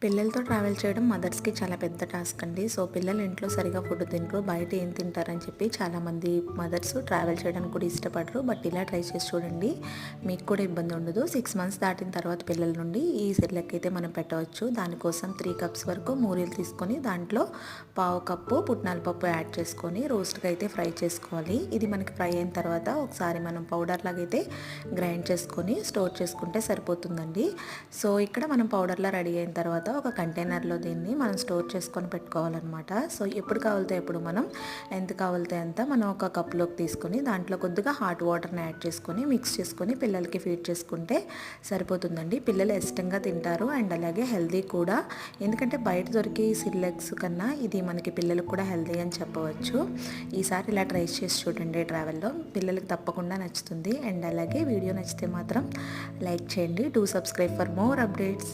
పిల్లలతో ట్రావెల్ చేయడం మదర్స్‌కి చాలా పెద్ద టాస్క్ అండి. సో, పిల్లలు ఇంట్లో సరిగ్గా ఫుడ్ తినరు. బయట ఏం తింటారని చెప్పి చాలామంది మదర్స్ ట్రావెల్ చేయడానికి కూడా ఇష్టపడరు. బట్ ఇలా ట్రై చేసి చూడండి. మీకు కూడా ఇబ్బంది ఉండదు. 6 మంత్స్ దాటిన తర్వాత పిల్లల నుండి ఈ సెర్లాక్ అయితే మనం పెట్టవచ్చు. దానికోసం 3 కప్స్ వరకు మూరీలు తీసుకొని దాంట్లో పావు కప్పు పుట్నాల పప్పు యాడ్ చేసుకొని రోస్ట్‌గా అయితే ఫ్రై చేసుకోవాలి. ఇది మనకి ఫ్రై అయిన తర్వాత ఒకసారి మనం పౌడర్ లాగైతే గ్రైండ్ చేసుకొని స్టోర్ చేసుకుంటే సరిపోతుందండి. సో, ఇక్కడ మనం పౌడర్‌లా రెడీ అయిన తర్వాత ఒక కంటైనర్లో దీన్ని మనం స్టోర్ చేసుకొని పెట్టుకోవాలన్నమాట. సో, ఎప్పుడు కావాలితే ఎప్పుడు మనం ఎంత కావాలితే అంత మనం ఒక కప్లోకి తీసుకొని దాంట్లో కొద్దిగా హాట్ వాటర్ని యాడ్ చేసుకొని మిక్స్ చేసుకొని పిల్లలకి ఫీడ్ చేసుకుంటే సరిపోతుందండి. పిల్లలు ఇష్టంగా తింటారు అండ్ అలాగే హెల్దీ కూడా. ఎందుకంటే బయట దొరికే సిర్లాక్స్ కన్నా ఇది మనకి పిల్లలకు కూడా హెల్దీ అని చెప్పవచ్చు. ఈసారి ఇలా ట్రై చేసి చూడండి ట్రావెల్లో. పిల్లలకి తప్పకుండా నచ్చుతుంది. అండ్ అలాగే వీడియో నచ్చితే మాత్రం లైక్ చేయండి. Do subscribe for more updates.